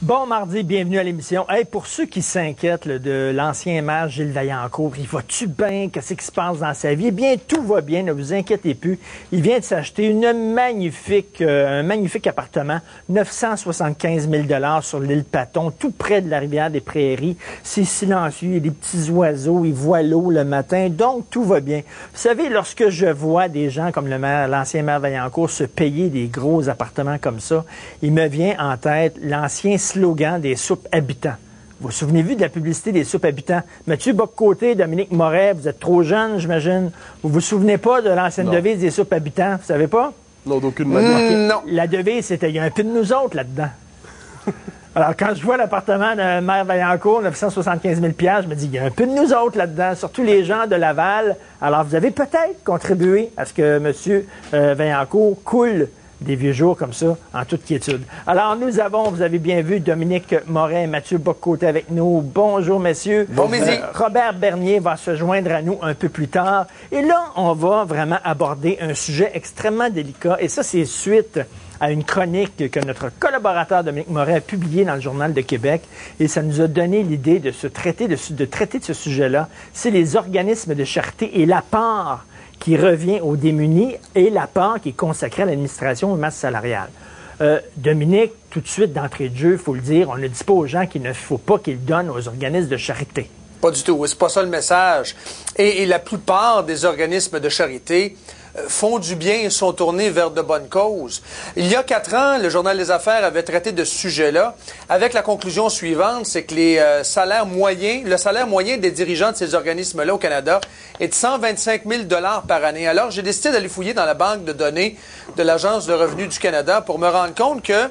Bon mardi, bienvenue à l'émission. Hey, pour ceux qui s'inquiètent de l'ancien maire Gilles Vaillancourt, il va-tu bien? Qu'est-ce qui se passe dans sa vie? Eh bien, tout va bien, ne vous inquiétez plus. Il vient de s'acheter un magnifique appartement, 975 000 $ sur l'île Paton, tout près de la rivière des Prairies. C'est silencieux, il y a des petits oiseaux, il voit l'eau le matin, donc tout va bien. Vous savez, lorsque je vois des gens comme l'ancien maire Vaillancourt se payer des gros appartements comme ça, il me vient en tête l'ancien slogan des soupes habitants. Vous vous souvenez-vous de la publicité des soupes habitants? Mathieu Bock-Côté, Dominique Moret, vous êtes trop jeunes, j'imagine. Vous vous souvenez pas de l'ancienne devise des soupes habitants? Vous savez pas? Non, d'aucune manière. Non. La devise, c'était « Il y a un peu de nous autres là-dedans ». Alors, quand je vois l'appartement de maire Vaillancourt, 975 000 $, je me dis, il y a un peu de nous autres là-dedans, surtout les gens de Laval. Alors, vous avez peut-être contribué à ce que M. Vaillancourt coule des vieux jours comme ça, en toute quiétude. Alors, nous avons, vous avez bien vu, Dominique Moret et Mathieu Bock-Côté avec nous. Bonjour, messieurs. Bon midi. Robert Bernier va se joindre à nous un peu plus tard. Et là, on va vraiment aborder un sujet extrêmement délicat. Et ça, c'est suite à une chronique que notre collaborateur Dominique Moret a publiée dans le Journal de Québec. Et ça nous a donné l'idée de traiter de ce sujet-là. C'est les organismes de charité et la part qui revient aux démunis et la part qui est consacrée à l'administration aux masses salariales. Dominique, tout de suite, d'entrée de jeu, il faut le dire, on ne dit pas aux gens qu'il ne faut pas qu'ils donnent aux organismes de charité. Pas du tout, c'est pas ça le message. Et la plupart des organismes de charité font du bien et sont tournés vers de bonnes causes. Il y a 4 ans, le Journal des Affaires avait traité de ce sujet-là avec la conclusion suivante, c'est que le salaire moyen des dirigeants de ces organismes-là au Canada est de 125 000 $ par année. Alors, j'ai décidé d'aller fouiller dans la banque de données de l'Agence de revenus du Canada pour me rendre compte que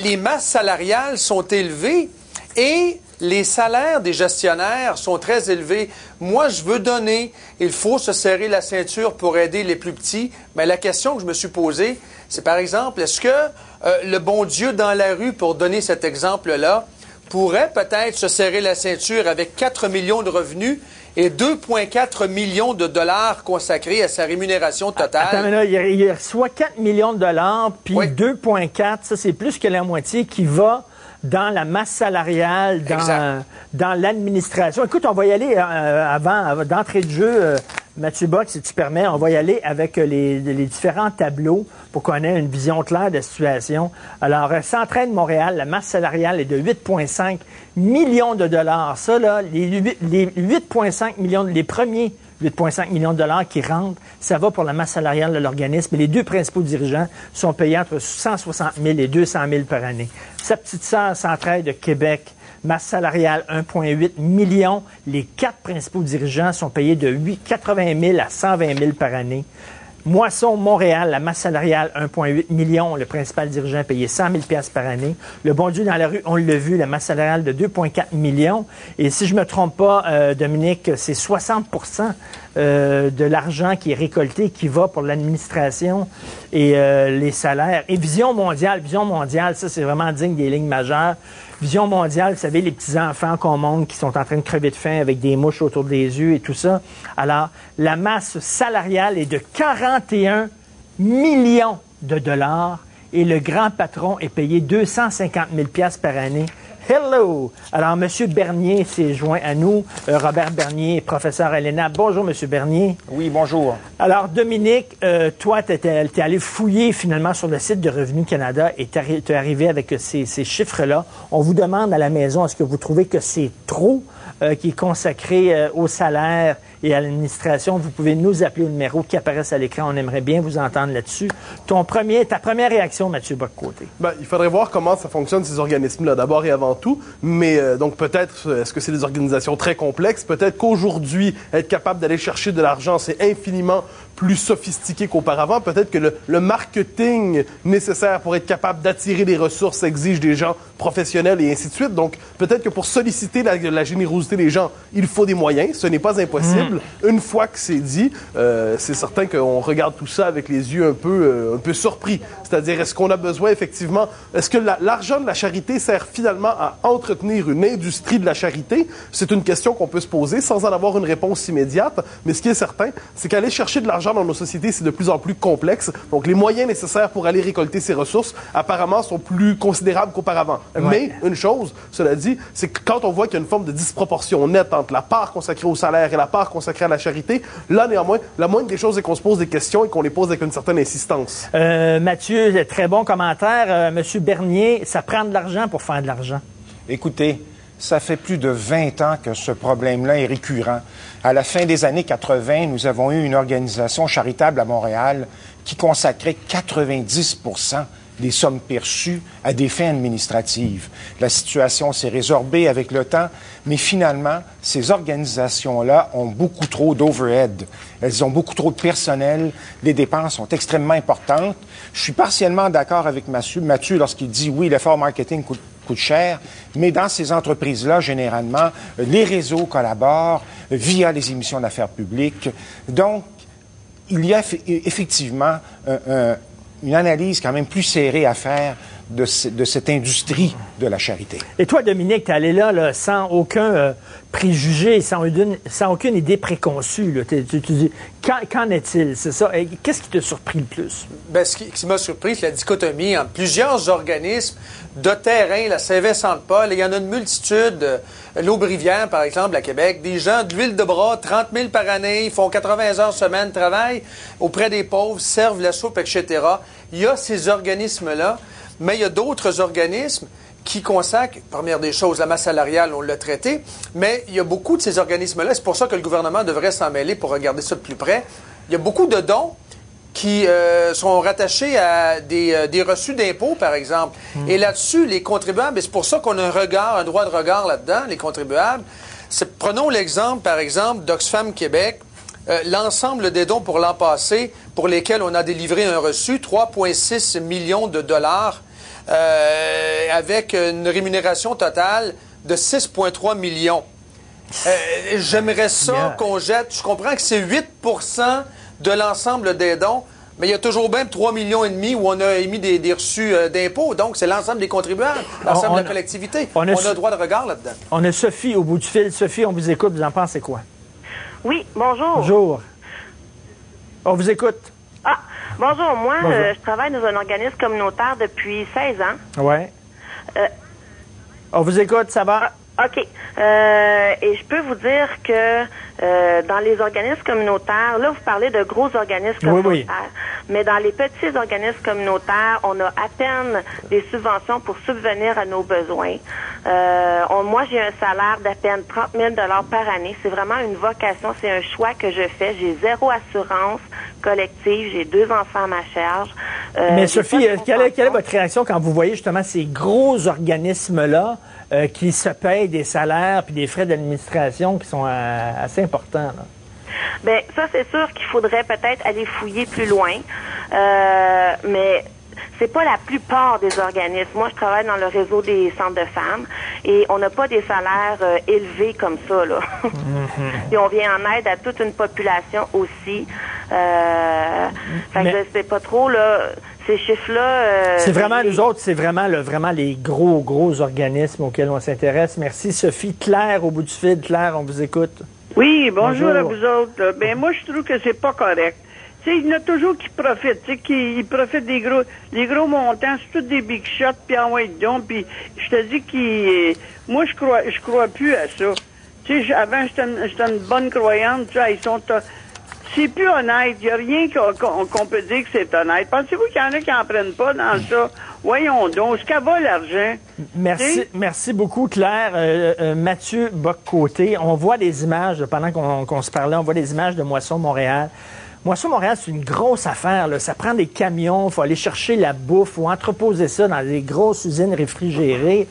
les masses salariales sont élevées et les salaires des gestionnaires sont très élevés. Moi, je veux donner. Il faut se serrer la ceinture pour aider les plus petits. Mais la question que je me suis posée, c'est par exemple, est-ce que le bon Dieu dans la rue, pour donner cet exemple-là, pourrait peut-être se serrer la ceinture avec 4 millions de revenus et 2,4 millions de dollars consacrés à sa rémunération totale? Attends, mais là, il reçoit 4 millions de dollars, puis oui. 2,4, ça, c'est plus que la moitié qui va dans la masse salariale, dans l'administration. Écoute, on va y aller avant d'entrée de jeu, Mathieu Bock, si tu permets, on va y aller avec les différents tableaux pour qu'on ait une vision claire de la situation. Alors, Centraide Montréal, la masse salariale est de 8,5 millions de dollars. Ça, là, les 8,5 millions, les premiers 8,5 millions de dollars qui rentrent, ça va pour la masse salariale de l'organisme. Et les 2 principaux dirigeants sont payés entre 160 000 et 200 000 par année. Sa petite sœur Centraide de Québec, masse salariale 1,8 million. Les 4 principaux dirigeants sont payés de 80 000 à 120 000 par année. Moisson Montréal, la masse salariale 1,8 million. Le principal dirigeant payé 100 000 $ par année. Le bon Dieu dans la rue, on l'a vu, la masse salariale de 2,4 millions. Et si je me trompe pas, Dominique, c'est 60 de l'argent qui est récolté, qui va pour l'administration et les salaires. Et Vision mondiale, ça c'est vraiment digne des lignes majeures. Vision mondiale, vous savez, les petits-enfants qu'on montre qui sont en train de crever de faim avec des mouches autour des yeux et tout ça. Alors, la masse salariale est de 41 millions de dollars et le grand patron est payé 250 000 $ par année. Hello! Alors, M. Bernier s'est joint à nous. Robert Bernier, professeur à l'ENA. Bonjour, M. Bernier. Oui, bonjour. Alors, Dominique, toi, tu es allé fouiller finalement sur le site de Revenu Canada et tu es arrivé avec ces chiffres-là. On vous demande à la maison, est-ce que vous trouvez que c'est trop qui est consacré au salaire et à l'administration? Vous pouvez nous appeler au numéro qui apparaît à l'écran. On aimerait bien vous entendre là-dessus. Ta première réaction, Mathieu Bock-Côté? Ben, il faudrait voir comment ça fonctionne, ces organismes-là, d'abord et avant tout. Mais donc peut-être, est-ce que c'est des organisations très complexes? Peut-être qu'aujourd'hui, être capable d'aller chercher de l'argent, c'est infiniment plus sophistiqué qu'auparavant. Peut-être que le marketing nécessaire pour être capable d'attirer des ressources exige des gens professionnels et ainsi de suite. Donc peut-être que pour solliciter la générosité booster les gens, il faut des moyens. Ce n'est pas impossible. Une fois que c'est dit, c'est certain qu'on regarde tout ça avec les yeux un peu surpris. C'est-à-dire, est-ce qu'on a besoin, effectivement, est-ce que l'argent de la charité sert finalement à entretenir une industrie de la charité? C'est une question qu'on peut se poser sans en avoir une réponse immédiate. Mais ce qui est certain, c'est qu'aller chercher de l'argent dans nos sociétés, c'est de plus en plus complexe. Donc, les moyens nécessaires pour aller récolter ces ressources, apparemment, sont plus considérables qu'auparavant. Ouais. Mais, une chose, cela dit, c'est que quand on voit qu'il y a une forme de disproportion nette entre la part consacrée au salaire et la part consacrée à la charité, là, néanmoins, la moindre des choses est qu'on se pose des questions et qu'on les pose avec une certaine insistance. Mathieu, très bon commentaire. Monsieur Bernier, ça prend de l'argent pour faire de l'argent. Écoutez, ça fait plus de 20 ans que ce problème-là est récurrent. À la fin des années 80, nous avons eu une organisation charitable à Montréal qui consacrait 90% des sommes perçues à des fins administratives. La situation s'est résorbée avec le temps, mais finalement, ces organisations-là ont beaucoup trop d'overhead. Elles ont beaucoup trop de personnel. Les dépenses sont extrêmement importantes. Je suis partiellement d'accord avec Mathieu lorsqu'il dit, oui, l'effort marketing coûte cher, mais dans ces entreprises-là, généralement, les réseaux collaborent via les émissions d'affaires publiques. Donc, il y a effectivement une analyse quand même plus serrée à faire de cette industrie de la charité. Et toi, Dominique, tu es allé là, sans aucun préjugé, sans aucune idée préconçue. Là. Tu dis, qu'en est-il? C'est ça. Qu'est-ce qui t'a surpris le plus? Bien, ce qui m'a surpris, c'est la dichotomie entre plusieurs organismes de terrain, la Saint-Vincent-de-Paul, il y en a une multitude. L'Aubrivière, par exemple, à Québec, des gens de l'huile de bras, 30 000 par année, ils font 80 heures semaine, travaillent auprès des pauvres, servent la soupe, etc. Il y a ces organismes-là, mais il y a d'autres organismes qui consacrent, première des choses, la masse salariale, on l'a traité, mais il y a beaucoup de ces organismes-là, c'est pour ça que le gouvernement devrait s'en mêler pour regarder ça de plus près. Il y a beaucoup de dons qui sont rattachés à des reçus d'impôts, par exemple. Et là-dessus, les contribuables, et c'est pour ça qu'on a un droit de regard là-dedans, les contribuables. Prenons l'exemple, par exemple, d'Oxfam Québec. L'ensemble des dons pour l'an passé, pour lesquels on a délivré un reçu, 3,6 millions de dollars, avec une rémunération totale de 6,3 millions. J'aimerais ça qu'on jette. Je comprends que c'est 8% de l'ensemble des dons, mais il y a toujours bien 3,5 millions où on a émis des reçus d'impôts. Donc, c'est l'ensemble des contribuables, l'ensemble de la collectivité. On a droit de regard là-dedans. On a Sophie au bout du fil. Sophie, on vous écoute. Vous en pensez quoi? Oui, bonjour. Bonjour. On vous écoute. Ah, bonjour. Moi, je travaille dans un organisme communautaire depuis 16 ans. Oui. On vous écoute, ça va? OK. Et je peux vous dire que dans les organismes communautaires, là, vous parlez de gros organismes communautaires, mais dans les petits organismes communautaires, on a à peine des subventions pour subvenir à nos besoins. Moi, j'ai un salaire d'à peine 30 000 par année. C'est vraiment une vocation, c'est un choix que je fais. J'ai 0 assurance collective, j'ai 2 enfants à ma charge. Mais Sophie, quelle est votre réaction quand vous voyez justement ces gros organismes-là qui se payent des salaires puis des frais d'administration qui sont assez importants, là? Bien, ça, c'est sûr qu'il faudrait peut-être aller fouiller plus loin, mais c'est pas la plupart des organismes. Moi, je travaille dans le réseau des centres de femmes et on n'a pas des salaires élevés comme ça, là. Et on vient en aide à toute une population aussi. Fait que je sais pas trop, là, ces chiffres-là... c'est vraiment, nous autres, c'est vraiment les gros organismes auxquels on s'intéresse. Merci, Sophie. Claire, au bout du fil. Claire, on vous écoute. Oui, bonjour à vous autres. Ben, moi, je trouve que c'est pas correct. Tu sais, il y en a toujours qui profitent, tu sais, qui profitent des gros montants, c'est tous des big shots, puis en white don, puis je te dis moi, je crois plus à ça. Tu sais, avant, j'étais une bonne croyante, tu sais, c'est plus honnête, il n'y a rien qu'on peut dire que c'est honnête. Pensez-vous qu'il y en a qui en prennent pas dans ça? Voyons donc, est-ce qu'elle va l'argent? Merci beaucoup, Claire. Mathieu Bock-Côté, on voit des images, pendant qu'on se parlait, on voit des images de Moisson Montréal. Moisson Montréal, c'est une grosse affaire, là. Ça prend des camions, il faut aller chercher la bouffe, il faut entreposer ça dans des grosses usines réfrigérées.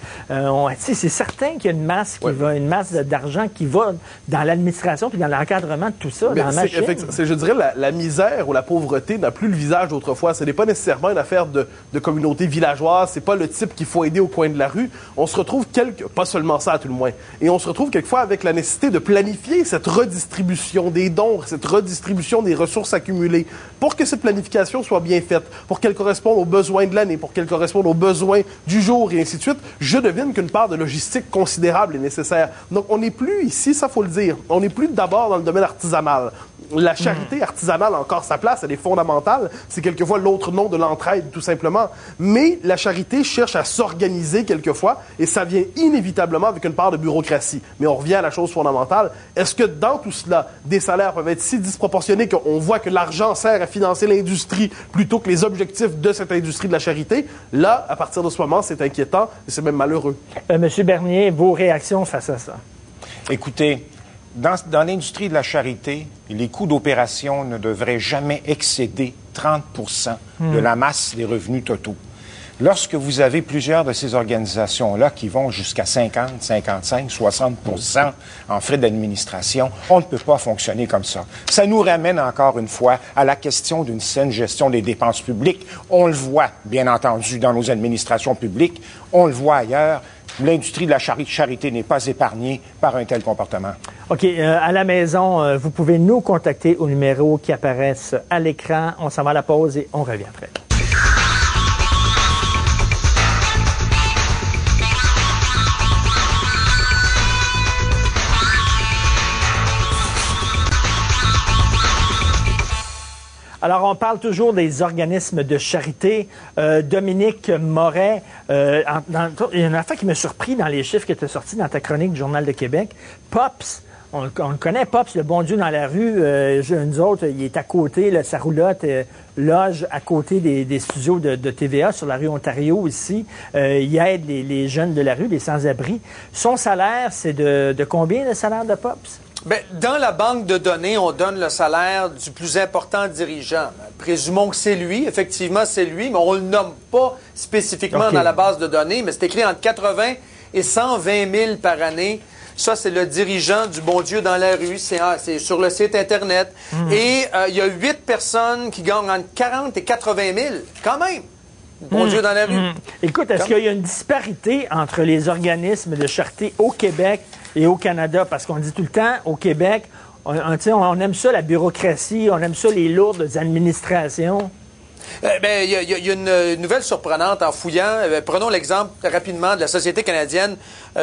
C'est certain qu'il y a une masse d'argent qui va dans l'administration puis dans l'encadrement de tout ça, dans la machine. Je dirais, la misère ou la pauvreté n'a plus le visage d'autrefois. Ce n'est pas nécessairement une affaire de communauté villageoise, c'est pas le type qu'il faut aider au coin de la rue. On se retrouve pas seulement ça à tout le moins, et on se retrouve quelquefois avec la nécessité de planifier cette redistribution des dons, cette redistribution des ressources accumulées, pour que cette planification soit bien faite, pour qu'elle corresponde aux besoins de l'année, pour qu'elle corresponde aux besoins du jour, et ainsi de suite. Je devine qu'une part de logistique considérable est nécessaire. Donc, on n'est plus ici, ça faut le dire, on n'est plus d'abord dans le domaine artisanal. La charité artisanale a encore sa place, elle est fondamentale. C'est quelquefois l'autre nom de l'entraide, tout simplement. Mais la charité cherche à s'organiser quelquefois, et ça vient inévitablement avec une part de bureaucratie. Mais on revient à la chose fondamentale. Est-ce que dans tout cela, des salaires peuvent être si disproportionnés qu'on voit que l'argent sert à financer l'industrie plutôt que les objectifs de cette industrie de la charité? Là, à partir de ce moment, c'est inquiétant et c'est même malheureux. Monsieur Bernier, vos réactions face à ça? Écoutez, dans l'industrie de la charité, les coûts d'opération ne devraient jamais excéder 30 de la masse des revenus totaux. Lorsque vous avez plusieurs de ces organisations-là qui vont jusqu'à 50, 55, 60 en frais d'administration, on ne peut pas fonctionner comme ça. Ça nous ramène encore une fois à la question d'une saine gestion des dépenses publiques. On le voit, bien entendu, dans nos administrations publiques. On le voit ailleurs. L'industrie de la charité n'est pas épargnée par un tel comportement. OK. À la maison, vous pouvez nous contacter au numéro qui apparaissent à l'écran. On s'en va à la pause et on revient après. Alors, on parle toujours des organismes de charité. Dominique Moret, il y a une affaire qui m'a surpris dans les chiffres qui étaient sortis dans ta chronique du Journal de Québec. Pops, on le connaît, Pops, le bon Dieu dans la rue. Nous autres, il est à côté, là, sa roulotte loge à côté des studios de TVA sur la rue Ontario ici. Il aide les jeunes de la rue, les sans-abri. Son salaire, c'est de combien le salaire de Pops? Bien, dans la banque de données, on donne le salaire du plus important dirigeant. Présumons que c'est lui. Effectivement, c'est lui, mais on ne le nomme pas spécifiquement dans la base de données, mais c'est écrit entre 80 et 120 000 par année. Ça, c'est le dirigeant du bon Dieu dans la rue. C'est sur le site Internet. Et il y a 8 personnes qui gagnent entre 40 et 80 000. Quand même! Bon Dieu dans la rue. Écoute, est-ce qu'il y a une disparité entre les organismes de charité au Québec et au Canada? Parce qu'on dit tout le temps, au Québec, on aime ça, la bureaucratie, on aime ça, les lourdes administrations. Il y a une nouvelle surprenante en fouillant. Prenons l'exemple rapidement de la Société canadienne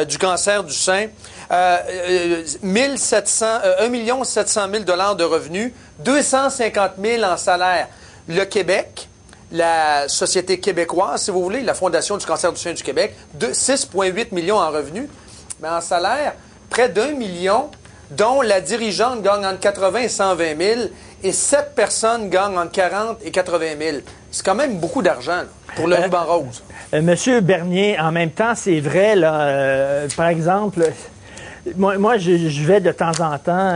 du cancer du sein. 1 700 000 $ de revenus, 250 000 en salaire. Le Québec, la Société québécoise, si vous voulez, la Fondation du cancer du sein du Québec, 6,8 millions en revenus, mais en salaire, près d'1 million, dont la dirigeante gagne entre 80 et 120 000, et 7 personnes gagnent entre 40 et 80 000. C'est quand même beaucoup d'argent là, pour le ruban rose. Monsieur Bernier, en même temps, c'est vrai, là, par exemple... Moi, je vais de temps en temps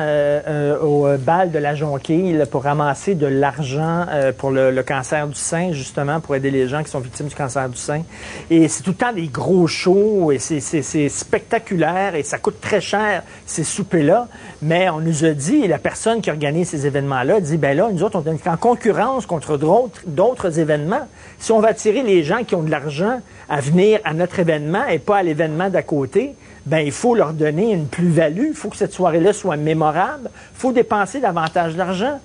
au bal de la Jonquille là, pour ramasser de l'argent pour le cancer du sein, justement, pour aider les gens qui sont victimes du cancer du sein. Et c'est tout le temps des gros shows et c'est spectaculaire et ça coûte très cher, ces soupers-là. Mais on nous a dit, et la personne qui organise ces événements-là dit, ben là, nous autres, on est en concurrence contre d'autres événements. Si on va attirer les gens qui ont de l'argent à venir à notre événement et pas à l'événement d'à côté, ben il faut leur donner une plus-value. Il faut que cette soirée-là soit mémorable. Il faut dépenser davantage d'argent.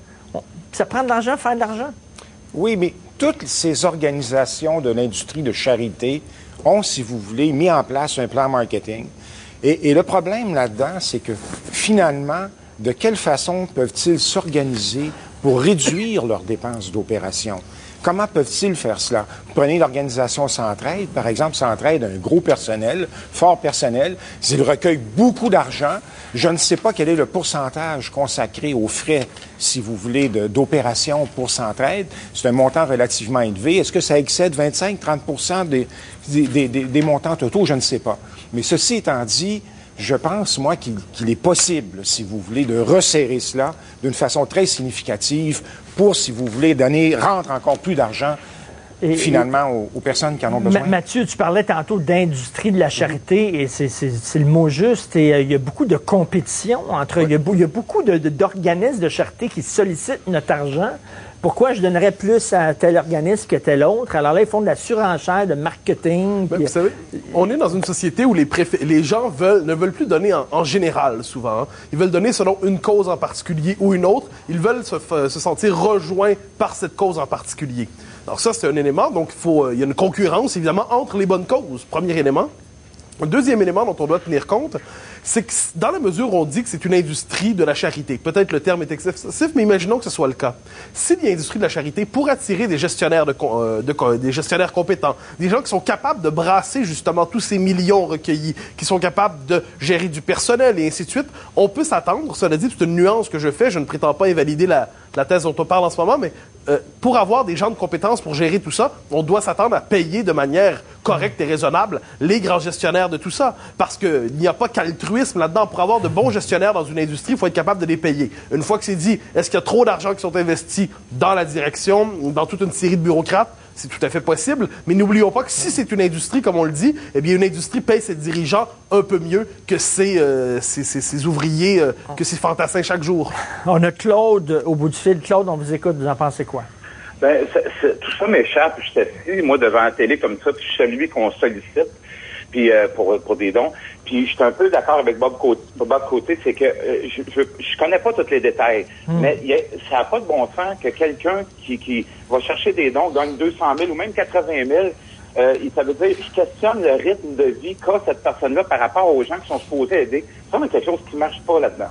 Ça prend de l'argent, faire de l'argent. Oui, mais toutes ces organisations de l'industrie de charité ont, si vous voulez, mis en place un plan marketing. Et le problème là-dedans, c'est que finalement, de quelle façon peuvent-ils s'organiser pour réduire leurs dépenses d'opération? Comment peuvent-ils faire cela? Prenez l'organisation Centraide, par exemple. Centraide a un gros personnel, fort personnel. Ils recueillent beaucoup d'argent. Je ne sais pas quel est le pourcentage consacré aux frais, si vous voulez, d'opération pour Centraide. C'est un montant relativement élevé. Est-ce que ça excède 25-30 des montants totaux? Je ne sais pas. Mais ceci étant dit, Je pense, moi, qu'il est possible, si vous voulez, de resserrer cela d'une façon très significative pour, si vous voulez, rendre encore plus d'argent finalement aux personnes qui en ont besoin. Mathieu, tu parlais tantôt d'industrie de la charité, et c'est le mot juste, et il y a beaucoup de compétition entre... Il y a beaucoup d'organismes de charité qui sollicitent notre argent. Pourquoi je donnerais plus à tel organisme que tel autre? Alors là, ils font de la surenchère, de marketing. Vous savez, on est dans une société où les gens ne veulent plus donner en général, souvent. Hein. Ils veulent donner selon une cause en particulier ou une autre. Ils veulent se sentir rejoints par cette cause en particulier. Alors ça, c'est un élément. Donc, il y a une concurrence, évidemment, entre les bonnes causes. Premier élément. Un deuxième élément dont on doit tenir compte, c'est que dans la mesure où on dit que c'est une industrie de la charité, peut-être le terme est excessif, mais imaginons que ce soit le cas. Si l'industrie de la charité, pour attirer des gestionnaires des gestionnaires compétents, des gens qui sont capables de brasser justement tous ces millions recueillis, qui sont capables de gérer du personnel et ainsi de suite, on peut s'attendre, cela dit, c'est une nuance que je fais, je ne prétends pas invalider la thèse dont on parle en ce moment, mais pour avoir des gens de compétences pour gérer tout ça, on doit s'attendre à payer de manière correcte et raisonnable les grands gestionnaires de tout ça. Parce qu'il n'y a pas qu'altruisme là-dedans. Pour avoir de bons gestionnaires dans une industrie, il faut être capable de les payer. Une fois que c'est dit, est-ce qu'il y a trop d'argent qui sont investis dans la direction, dans toute une série de bureaucrates? C'est tout à fait possible, mais n'oublions pas que si c'est une industrie, comme on le dit, eh bien, une industrie paye ses dirigeants un peu mieux que ses ouvriers, que ses fantassins chaque jour. On a Claude au bout du fil. Claude, on vous écoute. Vous en pensez quoi? Ben, tout ça m'échappe. Je suis assis, moi, devant la télé comme ça, puis je suis celui qu'on sollicite, puis pour des dons. Puis je suis un peu d'accord avec Bob Côté, c'est que je connais pas tous les détails, mais ça n'a pas de bon sens que quelqu'un qui va chercher des dons gagne 200 000 ou même 80 000. Ça veut dire, je questionne le rythme de vie qu'a cette personne-là par rapport aux gens qui sont supposés aider. Ça, c'est quelque chose qui marche pas là-dedans.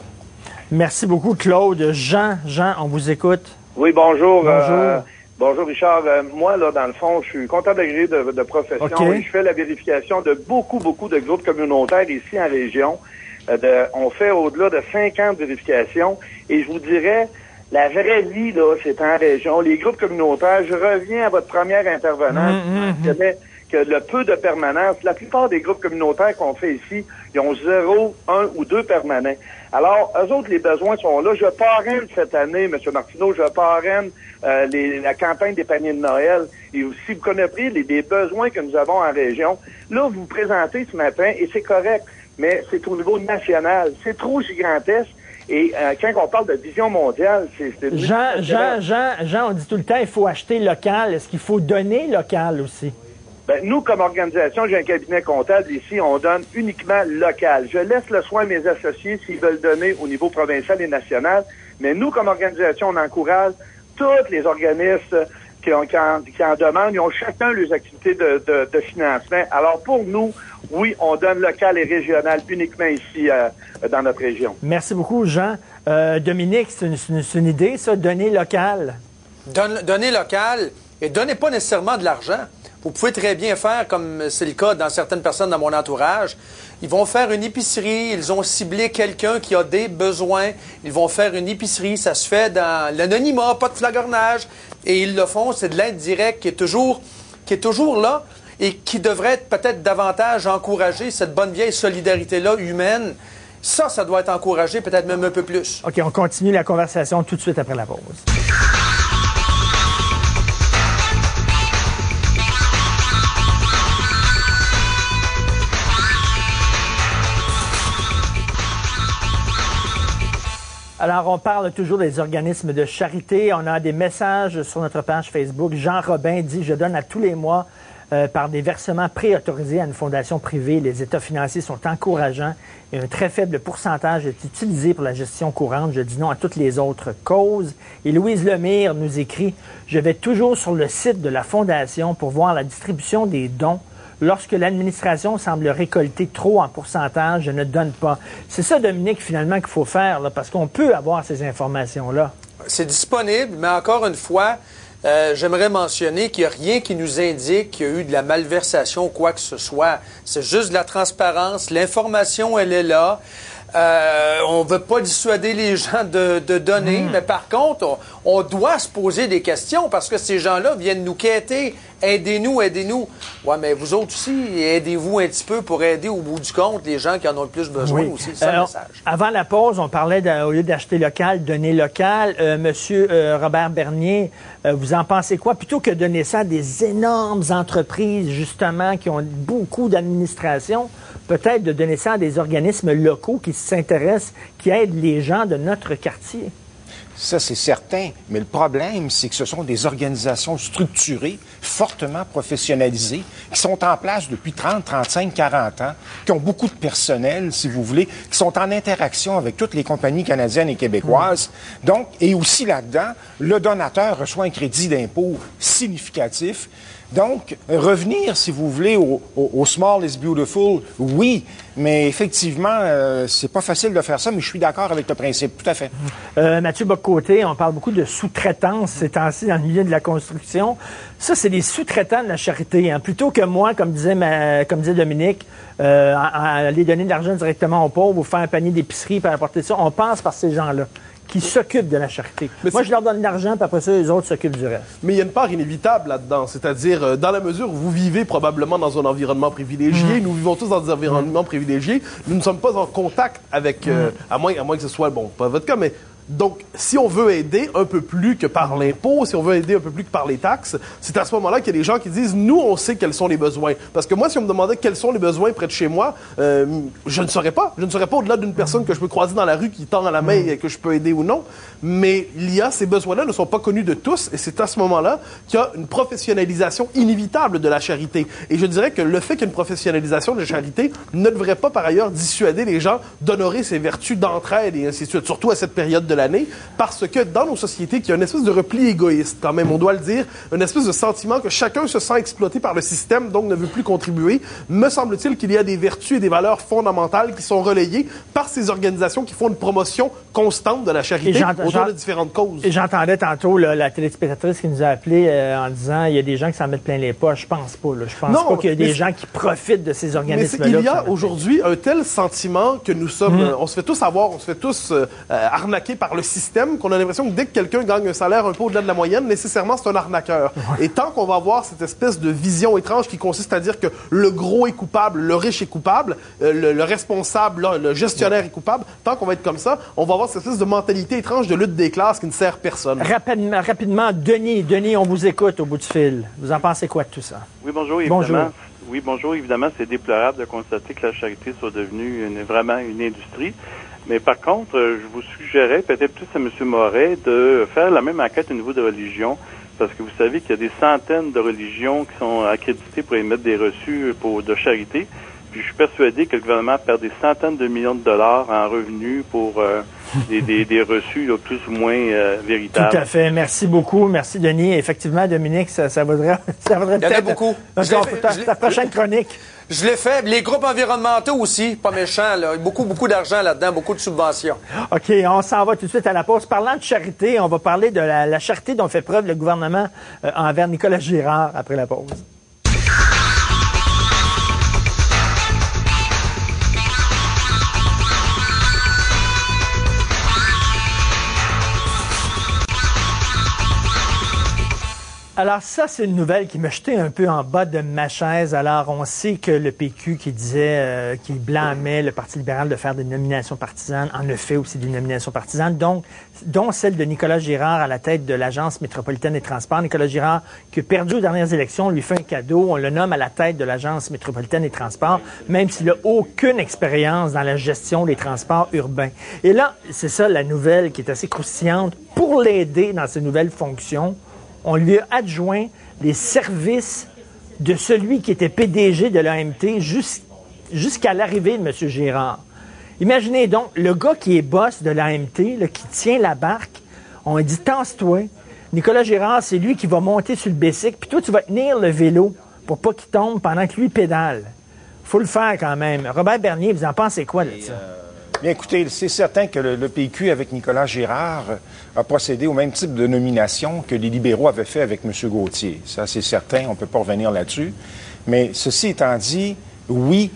Merci beaucoup, Claude. Jean, on vous écoute. Oui, bonjour. Bonjour. Bonjour Richard. Moi, là, dans le fond, je suis comptable agréé de profession. Okay. Et je fais la vérification de beaucoup de groupes communautaires ici en région. On fait au-delà de 50 vérifications. Et je vous dirais, la vraie vie, là, c'est en région. Les groupes communautaires, je reviens à votre première intervenante qui mentionnait que le peu de permanence, la plupart des groupes communautaires qu'on fait ici, ils ont 0, 1 ou 2 permanents. Alors, eux autres, les besoins sont là. Je parraine cette année, M. Martineau, je parraine la campagne des paniers de Noël. Et si vous connaissez les besoins que nous avons en région, là, vous vous présentez ce matin, et c'est correct, mais c'est au niveau national. C'est trop gigantesque. Et quand on parle de vision mondiale, c'est... Jean, on dit tout le temps, il faut acheter local. Est-ce qu'il faut donner local aussi? Ben, nous, comme organisation, j'ai un cabinet comptable ici, on donne uniquement local. Je laisse le soin à mes associés s'ils veulent donner au niveau provincial et national, mais nous, comme organisation, on encourage tous les organismes qui en demandent. Ils ont chacun leurs activités de financement. Alors, pour nous, oui, on donne local et régional uniquement ici dans notre région. Merci beaucoup, Jean. Dominique, c'est une idée, ça, donner local? Donner local, et donnez pas nécessairement de l'argent. Vous pouvez très bien faire, comme c'est le cas dans certaines personnes dans mon entourage, ils vont faire une épicerie, ils ont ciblé quelqu'un qui a des besoins, ils vont faire une épicerie, ça se fait dans l'anonymat, pas de flagornage, et ils le font, c'est de l'aide directe qui est toujours là et qui devrait être peut-être davantage encouragée, cette bonne vieille solidarité-là humaine. Ça doit être encouragé, peut-être même un peu plus. OK, on continue la conversation tout de suite après la pause. Alors, on parle toujours des organismes de charité. On a des messages sur notre page Facebook. Jean Robin dit « Je donne à tous les mois par des versements préautorisés à une fondation privée. Les états financiers sont encourageants et un très faible pourcentage est utilisé pour la gestion courante. Je dis non à toutes les autres causes. » Et Louise Lemire nous écrit « Je vais toujours sur le site de la fondation pour voir la distribution des dons. Lorsque l'administration semble récolter trop en pourcentage, je ne donne pas. » C'est ça, Dominique, finalement, qu'il faut faire, là, parce qu'on peut avoir ces informations-là. C'est disponible, mais encore une fois, j'aimerais mentionner qu'il n'y a rien qui nous indique qu'il y a eu de la malversation ou quoi que ce soit. C'est juste de la transparence. L'information, elle est là. On ne veut pas dissuader les gens de donner, mais par contre, on doit se poser des questions parce que ces gens-là viennent nous quêter. Aidez-nous, aidez-nous. Ouais, mais vous autres aussi, aidez-vous un petit peu pour aider au bout du compte les gens qui en ont le plus besoin aussi. C'est ça le message. Avant la pause, on parlait, au lieu d'acheter local, donner local. Monsieur Robert Bernier, vous en pensez quoi? Plutôt que donner ça à des énormes entreprises, justement, qui ont beaucoup d'administration, peut-être de donner ça à des organismes locaux qui s'intéressent, qui aident les gens de notre quartier. Ça, c'est certain. Mais le problème, c'est que ce sont des organisations structurées, fortement professionnalisées, qui sont en place depuis 30, 35, 40 ans, qui ont beaucoup de personnel, si vous voulez, qui sont en interaction avec toutes les compagnies canadiennes et québécoises. Donc, et aussi là-dedans, le donateur reçoit un crédit d'impôt significatif. Donc, revenir, si vous voulez, au small is beautiful, oui, mais effectivement, c'est pas facile de faire ça, mais je suis d'accord avec le principe, tout à fait. Mathieu Bock-Côté, on parle beaucoup de sous-traitance ces temps-ci dans le milieu de la construction. Ça, c'est des sous-traitants de la charité. Hein. Plutôt que moi, comme disait Dominique, aller donner de l'argent directement aux pauvres ou faire un panier d'épicerie pour apporter ça, on passe par ces gens-là qui s'occupent de la charité. Moi, je leur donne de l'argent, puis après ça, les autres s'occupent du reste. Mais il y a une part inévitable là-dedans, c'est-à-dire, dans la mesure où vous vivez probablement dans un environnement privilégié, nous vivons tous dans des environnements privilégiés, nous ne sommes pas en contact avec, à moins que ce soit, bon, pas votre cas, mais donc, si on veut aider un peu plus que par l'impôt, si on veut aider un peu plus que par les taxes, c'est à ce moment-là qu'il y a des gens qui disent, nous, on sait quels sont les besoins. Parce que moi, si on me demandait quels sont les besoins près de chez moi, je ne saurais pas. Je ne saurais pas au-delà d'une personne que je peux croiser dans la rue qui tend à la main et que je peux aider ou non. Mais ces besoins-là ne sont pas connus de tous et c'est à ce moment-là qu'il y a une professionnalisation inévitable de la charité. Et je dirais que le fait qu'il y ait une professionnalisation de la charité ne devrait pas, par ailleurs, dissuader les gens d'honorer ces vertus d'entraide et ainsi de suite, surtout à cette période de l'année, parce que dans nos sociétés, il y a une espèce de repli égoïste, quand même, on doit le dire, une espèce de sentiment que chacun se sent exploité par le système, donc ne veut plus contribuer. Me semble-t-il qu'il y a des vertus et des valeurs fondamentales qui sont relayées par ces organisations qui font une promotion constante de la charité autour de différentes causes. Et j'entendais tantôt la téléspectatrice qui nous a appelé en disant il y a des gens qui s'en mettent plein les poches. Je pense pas. Je pense pas qu'il y a des gens qui profitent de ces organismes-là. Mais il y a aujourd'hui un tel sentiment que nous sommes... on se fait tous avoir, on se fait tous arnaquer par le système, qu'on a l'impression que dès que quelqu'un gagne un salaire un peu au-delà de la moyenne, nécessairement, c'est un arnaqueur. Et tant qu'on va avoir cette espèce de vision étrange qui consiste à dire que le gros est coupable, le riche est coupable, le responsable, le gestionnaire est coupable, tant qu'on va être comme ça, on va avoir cette espèce de mentalité étrange de lutte des classes qui ne sert personne. Rapidement, Denis, on vous écoute au bout du fil. Vous en pensez quoi de tout ça? Oui, bonjour, évidemment. Oui, bonjour. Évidemment, c'est déplorable de constater que la charité soit devenue vraiment une industrie. Mais par contre, je vous suggérais, peut-être plus à M. Moret, de faire la même enquête au niveau de religion, parce que vous savez qu'il y a des centaines de religions qui sont accréditées pour émettre des reçus de charité. Puis je suis persuadé que le gouvernement perd des centaines de millions de dollars en revenus pour des reçus là, plus ou moins véritables. Tout à fait. Merci beaucoup. Merci, Denis. Effectivement, Dominique, ça vaudrait peut-être... Il y en a beaucoup. Ta prochaine chronique. Je l'ai fait. Les groupes environnementaux aussi, pas méchants. Là. Beaucoup d'argent là-dedans, beaucoup de subventions. OK, on s'en va tout de suite à la pause. Parlant de charité, on va parler de la charité dont fait preuve le gouvernement envers Nicolas Girard après la pause. Alors ça, c'est une nouvelle qui m'a jeté un peu en bas de ma chaise. Alors, on sait que le PQ qui disait, qui blâmait le Parti libéral de faire des nominations partisanes, en a fait aussi des nominations partisanes, dont celle de Nicolas Girard à la tête de l'Agence métropolitaine des transports. Nicolas Girard, qui a perdu aux dernières élections, on lui fait un cadeau. On le nomme à la tête de l'Agence métropolitaine des transports, même s'il n'a aucune expérience dans la gestion des transports urbains. Et là, c'est ça la nouvelle qui est assez croustillante. Pour l'aider dans ses nouvelles fonctions, on lui a adjoint les services de celui qui était PDG de l'AMT jusqu'à l'arrivée de M. Girard. Imaginez donc, le gars qui est boss de l'AMT, qui tient la barque, on lui dit « Tasse-toi ». Nicolas Girard, c'est lui qui va monter sur le bicycle, puis toi, tu vas tenir le vélo pour pas qu'il tombe pendant que lui pédale. Faut le faire quand même. Robert Bernier, vous en pensez quoi de ça? Bien, écoutez, c'est certain que le PQ, avec Nicolas Girard, a procédé au même type de nomination que les libéraux avaient fait avec M. Gauthier. Ça, c'est certain, on ne peut pas revenir là-dessus. Mais ceci étant dit, oui,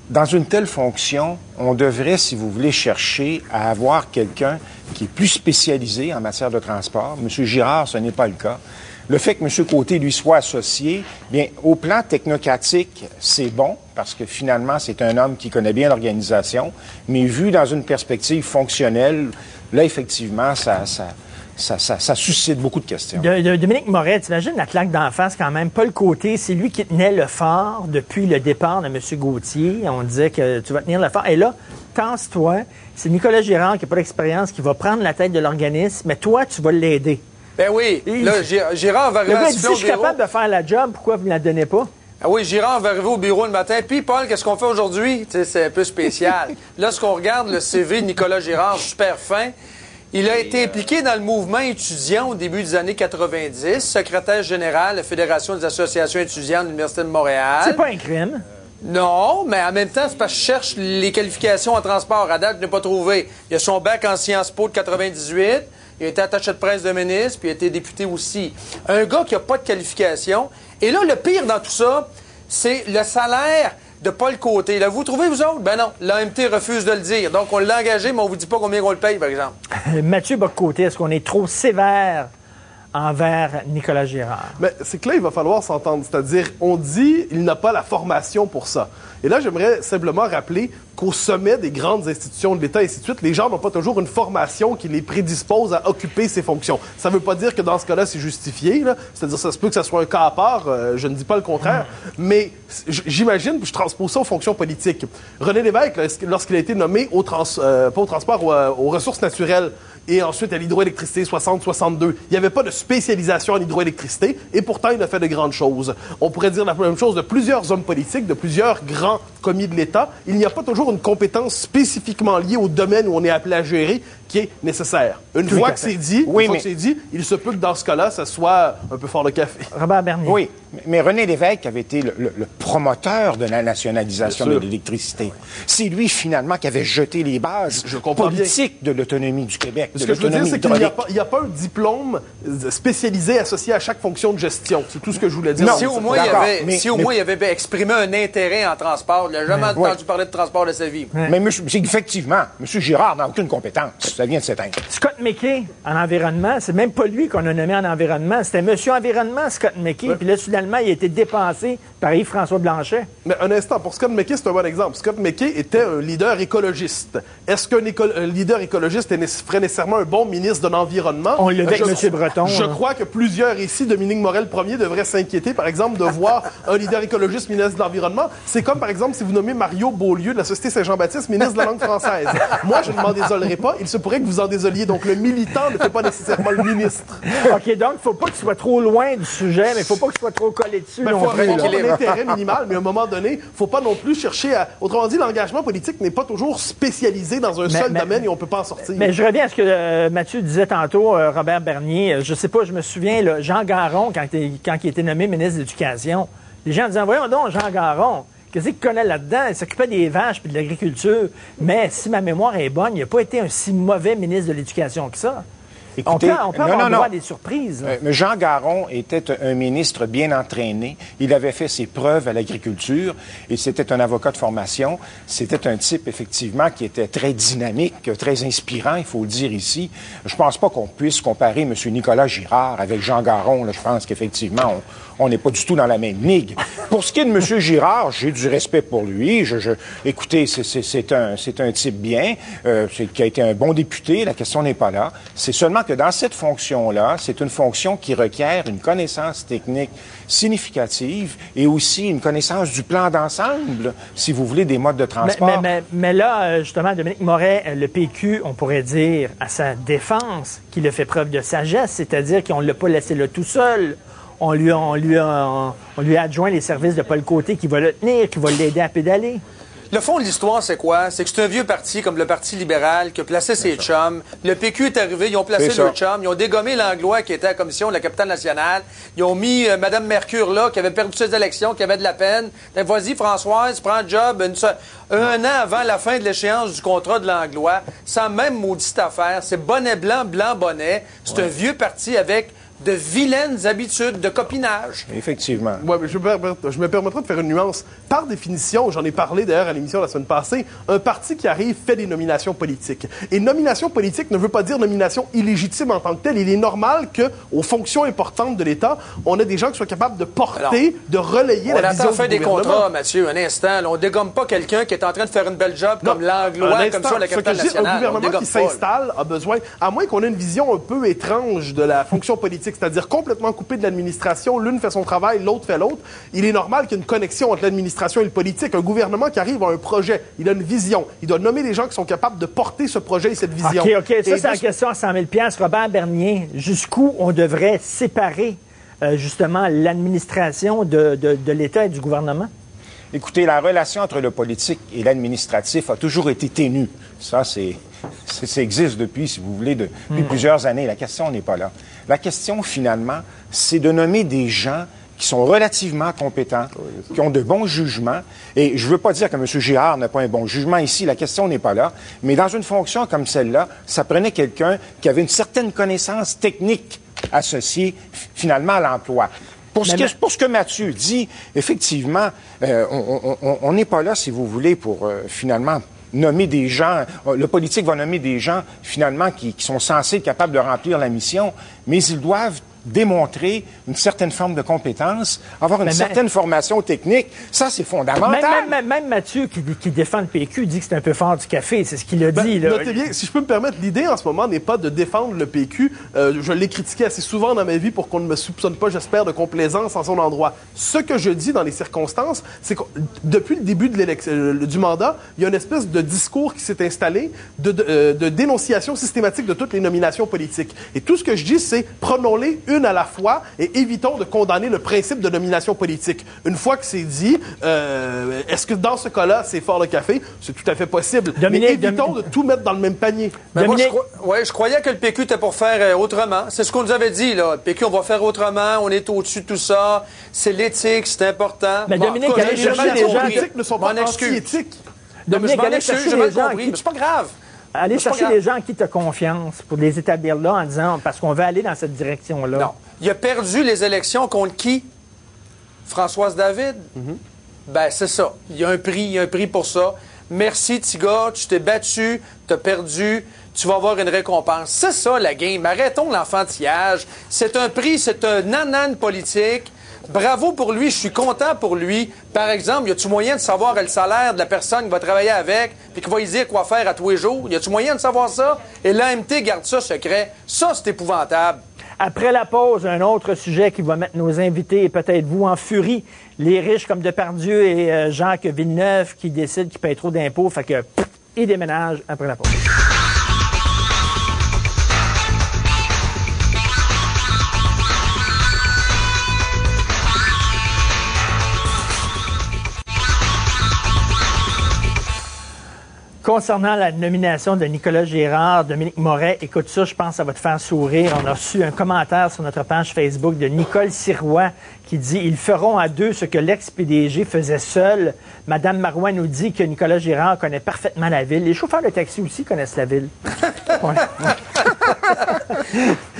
Dans une telle fonction, on devrait, si vous voulez, chercher à avoir quelqu'un qui est plus spécialisé en matière de transport. M. Girard, ce n'est pas le cas. Le fait que M. Côté lui soit associé, bien, au plan technocratique, c'est bon, parce que finalement, c'est un homme qui connaît bien l'organisation, mais vu dans une perspective fonctionnelle, là, effectivement, ça suscite beaucoup de questions. Dominique Moret, t'imagines la claque d'en face quand même. Paul Côté, c'est lui qui tenait le fort depuis le départ de M. Gauthier. On disait que tu vas tenir le fort. Et là, tasse-toi. C'est Nicolas Girard qui n'a pas d'expérience, qui va prendre la tête de l'organisme, mais toi, tu vas l'aider. Ben oui. Là, Girard va arriver à si je suis capable de faire la job, pourquoi vous ne la donnez pas? Ah oui, Girard va arriver au bureau le matin. Puis, Paul, qu'est-ce qu'on fait aujourd'hui? C'est un peu spécial. Lorsqu'on regarde le CV de Nicolas Girard, super fin, il a été impliqué dans le mouvement étudiant au début des années 90, secrétaire général de la Fédération des associations étudiantes de l'Université de Montréal. C'est pas un crime. Non, mais en même temps, c'est parce que je cherche les qualifications en transport. À date, je n'ai pas trouvé. Il a son bac en Sciences Po de 98. Il a été attaché de presse de ministre, puis il a été député aussi. Un gars qui n'a pas de qualification. Et là, le pire dans tout ça, c'est le salaire de Paul Côté. Là, vous trouvez, vous autres? Ben non, l'AMT refuse de le dire. Donc, on l'a engagé, mais on vous dit pas combien on le paye, par exemple. Mathieu Bock-Côté, est-ce qu'on est trop sévère envers Nicolas Girard? Mais c'est que là, il va falloir s'entendre. C'est-à-dire, on dit il n'a pas la formation pour ça. Et là, j'aimerais simplement rappeler qu'au sommet des grandes institutions de l'État et ainsi de suite, les gens n'ont pas toujours une formation qui les prédispose à occuper ces fonctions. Ça ne veut pas dire que dans ce cas-là, c'est justifié. C'est-à-dire, ça se peut que ça soit un cas à part. Je ne dis pas le contraire. Mais j'imagine, puis je transpose ça aux fonctions politiques. René Lévesque, lorsqu'il a été nommé pas au transport, aux ressources naturelles, et ensuite à l'hydroélectricité 60-62. Il n'y avait pas de spécialisation en hydroélectricité, et pourtant, il a fait de grandes choses. On pourrait dire la même chose de plusieurs hommes politiques, de plusieurs grands commis de l'État. Il n'y a pas toujours une compétence spécifiquement liée au domaine où on est appelé à gérer qui est nécessaire. Une fois que c'est dit, il se peut que dans ce cas-là, ça soit un peu fort le café. Robert Bernier. Oui, mais René Lévesque avait été le promoteur de la nationalisation de l'électricité. C'est lui, finalement, qui avait jeté les bases politiques de l'autonomie du Québec. Ce que je veux dire, c'est qu'il n'y a pas un diplôme spécialisé associé à chaque fonction de gestion. C'est tout ce que je voulais dire. Non, si au moins il avait exprimé un intérêt en transport, il n'a jamais entendu parler de transport de sa vie. Mais effectivement, M. Girard n'a aucune compétence. Ça vient de s'éteindre. Scott McKay, en environnement, c'est même pas lui qu'on a nommé en environnement. C'était Monsieur Environnement, Scott McKay. Puis là, finalement, il a été dépensé par Yves-François Blanchet. Mais un instant, pour Scott McKay, c'est un bon exemple. Scott McKay était un leader écologiste. Est-ce qu'un leader écologiste ferait nécessairement un bon ministre de l'Environnement? On le avec M. Breton. Je crois que plusieurs ici, Dominique Morel-Premier, devraient s'inquiéter, par exemple, de voir un leader écologiste ministre de l'Environnement. C'est comme, par exemple, si vous nommez Mario Beaulieu de la Société Saint-Jean-Baptiste ministre de la langue française. Moi, je ne m'en désolerai pas. Il se pourrait que vous en désoliez. Donc, le militant ne fait pas nécessairement le ministre. OK, donc, il ne faut pas que tu sois trop loin du sujet, mais il ne faut pas que tu sois trop collé dessus. Il faut avoir un intérêt minimal, mais à un moment donné, il ne faut pas non plus chercher à... Autrement dit, l'engagement politique n'est pas toujours spécialisé dans un seul domaine et on ne peut pas en sortir. Mais je reviens à ce que Mathieu disait tantôt, Robert Bernier. Je sais pas, je me souviens, là, Jean Garon, quand il était nommé ministre de l'Éducation, les gens disaient, voyons donc, Jean Garon, qu'est-ce qu'il connaît là-dedans? Il s'occupait des vaches et de l'agriculture. Mais si ma mémoire est bonne, il n'a pas été un si mauvais ministre de l'Éducation que ça. Écoutez, on peut avoir droit à des surprises. Mais Jean Garon était un ministre bien entraîné. Il avait fait ses preuves à l'agriculture et c'était un avocat de formation. C'était un type, effectivement, qui était très dynamique, très inspirant, il faut le dire ici. Je pense pas qu'on puisse comparer M. Nicolas Girard avec Jean Garon. Là, je pense qu'effectivement, on n'est pas du tout dans la même ligue. Pour ce qui est de M. Girard, j'ai du respect pour lui. Écoutez, c'est un type bien, qui a été un bon député. La question n'est pas là. C'est seulement que dans cette fonction-là, c'est une fonction qui requiert une connaissance technique significative et aussi une connaissance du plan d'ensemble, si vous voulez, des modes de transport. Mais là, justement, Dominique Moret, le PQ, on pourrait dire à sa défense qu'il a fait preuve de sagesse, c'est-à-dire qu'on ne l'a pas laissé là tout seul. On lui a adjoint les services de Paul Côté qui va le tenir, qui va l'aider à pédaler. Le fond de l'histoire, c'est quoi? C'est que c'est un vieux parti, comme le Parti libéral, qui a placé ses chums. Le PQ est arrivé, ils ont placé leurs chums. Ils ont dégommé Langlois, qui était à la commission de la capitale nationale. Ils ont mis Mme Mercure, là, qui avait perdu ses élections, qui avait de la peine. Vas-y, Françoise, prends le job un an avant la fin de l'échéance du contrat de Langlois. Sans même maudite affaire. C'est bonnet blanc, blanc bonnet. C'est un vieux parti avec de vilaines habitudes de copinage. Effectivement. Oui, mais je me permettrai de faire une nuance. Par définition, j'en ai parlé d'ailleurs à l'émission la semaine passée, un parti qui arrive fait des nominations politiques. Et nomination politique ne veut pas dire nomination illégitime en tant que telle. Il est normal qu'aux fonctions importantes de l'État, on ait des gens qui soient capables de porter, de relayer la vision du gouvernement. On attend faire des contrats, Mathieu, un instant. Là, on dégomme pas quelqu'un qui est en train de faire une belle job comme l'Anglois, comme ça, à la capitale nationale. Un gouvernement qui s'installe a besoin, à moins qu'on ait une vision un peu étrange de la fonction politique, c'est-à-dire complètement coupée de l'administration, l'une fait son travail, l'autre fait l'autre, il est normal qu'il y ait une connexion entre l'administration et le politique. Un gouvernement qui arrive à un projet, il a une vision, il doit nommer des gens qui sont capables de porter ce projet et cette vision. OK. Ça, c'est la question à 100 000 $. Robert Bernier, jusqu'où on devrait séparer justement l'administration de l'État et du gouvernement? Écoutez, la relation entre le politique et l'administratif a toujours été ténue. Ça existe depuis, si vous voulez, depuis plusieurs années. La question n'est pas là. La question, finalement, c'est de nommer des gens qui sont relativement compétents, qui ont de bons jugements. Et je ne veux pas dire que M. Girard n'a pas un bon jugement ici, la question n'est pas là. Mais dans une fonction comme celle-là, ça prenait quelqu'un qui avait une certaine connaissance technique associée, finalement, à l'emploi. Pour ce que Mathieu dit, effectivement, on n'est pas là, si vous voulez, pour finalement nommer des gens. Le politique va nommer des gens, finalement, qui sont censés être capables de remplir la mission, mais ils doivent démontrer une certaine forme de compétence, avoir une certaine formation technique. Ça, c'est fondamental. Même Mathieu, qui défend le PQ, dit que c'est un peu fort du café. C'est ce qu'il a dit. Là. Notez bien, si je peux me permettre, l'idée en ce moment n'est pas de défendre le PQ. Je l'ai critiqué assez souvent dans ma vie pour qu'on ne me soupçonne pas, j'espère, de complaisance en son endroit. Ce que je dis dans les circonstances, c'est que depuis le début de du mandat, il y a une espèce de discours qui s'est installé de dénonciation systématique de toutes les nominations politiques. Et tout ce que je dis, c'est prenons-les une à la fois et évitons de condamner le principe de nomination politique. Une fois que c'est dit, est-ce que dans ce cas-là, c'est fort le café? C'est tout à fait possible. Mais évitons de tout mettre dans le même panier. Mais moi, je croyais que le PQ était pour faire autrement. C'est ce qu'on nous avait dit, là. Le PQ, on va faire autrement, on est au-dessus de tout ça, c'est l'éthique, c'est important. Mais Dominique, allez chercher des gens qui ne sont pas anti-éthiques. Dominique, allez chercher des gens qui... C'est pas grave. Allez chercher les gens en qui tu as confiance pour les établir là en disant parce qu'on veut aller dans cette direction-là. Non. Il a perdu les élections contre qui? Françoise David? Ben, c'est ça. Il y a un prix pour ça. Merci, petit gars, tu t'es battu, tu as perdu, tu vas avoir une récompense. C'est ça, la game. Arrêtons l'enfantillage. C'est un prix, c'est un nanan politique. Bravo pour lui, je suis content pour lui. Par exemple, y a-tu moyen de savoir le salaire de la personne qui va travailler avec puis qui va lui dire quoi faire à tous les jours? Y a-tu moyen de savoir ça? Et l'AMT garde ça secret. Ça, c'est épouvantable. Après la pause, un autre sujet qui va mettre nos invités et peut-être vous en furie. Les riches comme Depardieu et Jacques Villeneuve qui décident qu'ils payent trop d'impôts. Fait que, ils déménagent après la pause. Concernant la nomination de Nicolas Girard, Dominique Moret, écoute ça, je pense que ça va te faire sourire. On a reçu un commentaire sur notre page Facebook de Nicole Sirois qui dit « Ils feront à deux ce que l'ex-PDG faisait seul. » Madame Marois nous dit que Nicolas Girard connaît parfaitement la ville. Les chauffeurs de taxi aussi connaissent la ville.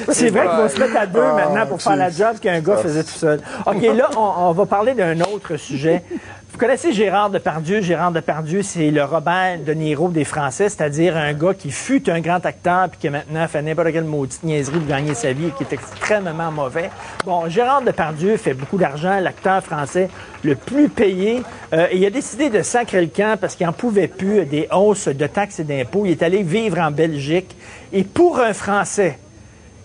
C'est vrai qu'ils vont se mettre à deux maintenant pour faire la job qu'un gars faisait tout seul. OK, là, on va parler d'un autre sujet. Vous connaissez Gérard Depardieu? Gérard Depardieu, c'est le Robert De Niro des Français, c'est-à-dire un gars qui fut un grand acteur puis qui maintenant fait n'importe quelle maudite niaiserie pour gagner sa vie et qui est extrêmement mauvais. Bon, Gérard Depardieu fait beaucoup d'argent, l'acteur français le plus payé. Et il a décidé de sacrer le camp parce qu'il n'en pouvait plus des hausses de taxes et d'impôts. Il est allé vivre en Belgique. Et pour un Français,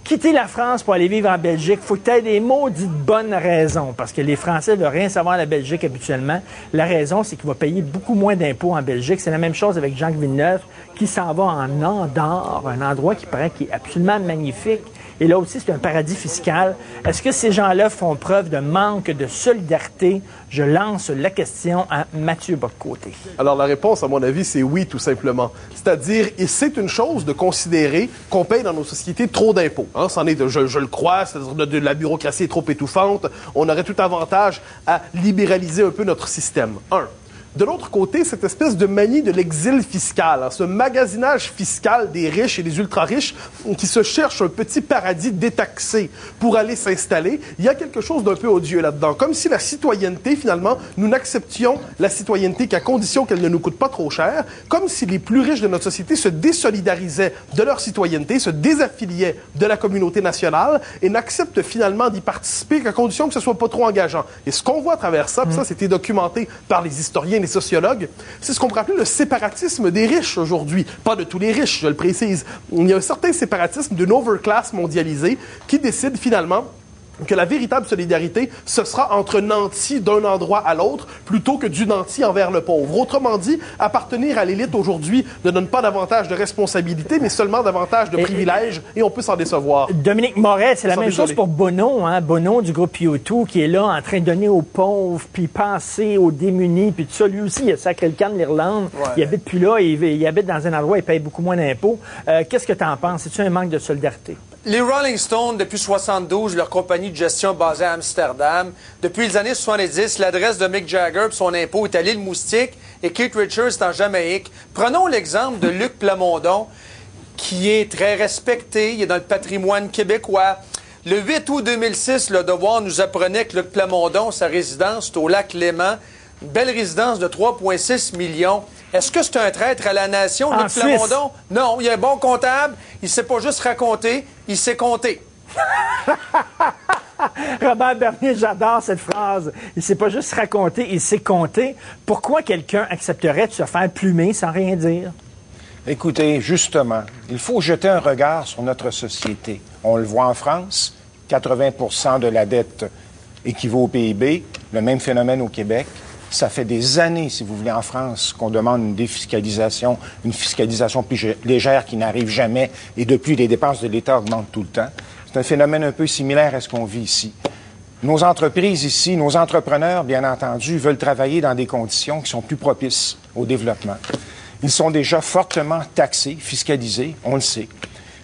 quitter la France pour aller vivre en Belgique, il faut que tu aies des maudites bonnes raisons, parce que les Français ne veulent rien savoir de la Belgique habituellement. La raison, c'est qu'il va payer beaucoup moins d'impôts en Belgique. C'est la même chose avec Jacques Villeneuve, qui s'en va en Andorre, un endroit qui paraît qui est absolument magnifique. Et là aussi, c'est un paradis fiscal. Est-ce que ces gens-là font preuve de manque de solidarité? Je lance la question à Mathieu Bock-Côté. Alors, la réponse, à mon avis, c'est oui, tout simplement. C'est-à-dire, c'est une chose de considérer qu'on paye dans nos sociétés trop d'impôts. Hein, c'en est, je le crois, c'est-à-dire la bureaucratie est trop étouffante. On aurait tout avantage à libéraliser un peu notre système. De l'autre côté, cette espèce de manie de l'exil fiscal, hein, ce magasinage fiscal des riches et des ultra-riches qui se cherchent un petit paradis détaxé pour aller s'installer, il y a quelque chose d'un peu odieux là-dedans. Comme si la citoyenneté, finalement, nous n'acceptions la citoyenneté qu'à condition qu'elle ne nous coûte pas trop cher, comme si les plus riches de notre société se désolidarisaient de leur citoyenneté, se désaffiliaient de la communauté nationale et n'acceptent finalement d'y participer qu'à condition que ce soit pas trop engageant. Et ce qu'on voit à travers ça, puis ça c'était documenté par les historiens et les sociologues, c'est ce qu'on pourrait appeler le séparatisme des riches aujourd'hui. Pas de tous les riches, je le précise. Il y a un certain séparatisme d'une overclass mondialisée qui décide finalement que la véritable solidarité, ce sera entre nantis d'un endroit à l'autre, plutôt que du nanti envers le pauvre. Autrement dit, appartenir à l'élite aujourd'hui ne donne pas davantage de responsabilité, mais seulement davantage de privilèges, et on peut s'en décevoir. Dominique Moret, c'est la même chose pour Bono, hein? Bono du groupe U2, qui est là en train de donner aux pauvres, puis penser aux démunis, puis tout ça. Lui aussi, il a sacré le camp de l'Irlande. Ouais. Il habite plus là, il habite dans un endroit où il paye beaucoup moins d'impôts. Qu'est-ce que tu en penses? C'est-tu un manque de solidarité? Les Rolling Stones, depuis 1972, leur compagnie de gestion basée à Amsterdam. Depuis les années 70, l'adresse de Mick Jagger et son impôt est à l'île Moustique et Keith Richards est en Jamaïque. Prenons l'exemple de Luc Plamondon, qui est très respecté, il est dans le patrimoine québécois. Le 8 août 2006, Le Devoir nous apprenait que Luc Plamondon, sa résidence, c'est au lac Léman, une belle résidence de 3,6 millions. Est-ce que c'est un traître à la nation, Luc Plamondon? Non, il est un bon comptable, il ne sait pas juste raconter, il sait compter. Robert Bernier, j'adore cette phrase. Il ne sait pas juste raconter, il sait compter. Pourquoi quelqu'un accepterait de se faire plumer sans rien dire? Écoutez, justement, il faut jeter un regard sur notre société. On le voit en France, 80% de la dette équivaut au PIB, le même phénomène au Québec. Ça fait des années, si vous voulez, en France, qu'on demande une défiscalisation, une fiscalisation plus légère qui n'arrive jamais. Et depuis, les dépenses de l'État augmentent tout le temps. C'est un phénomène un peu similaire à ce qu'on vit ici. Nos entreprises ici, nos entrepreneurs, bien entendu, veulent travailler dans des conditions qui sont plus propices au développement. Ils sont déjà fortement taxés, fiscalisés, on le sait.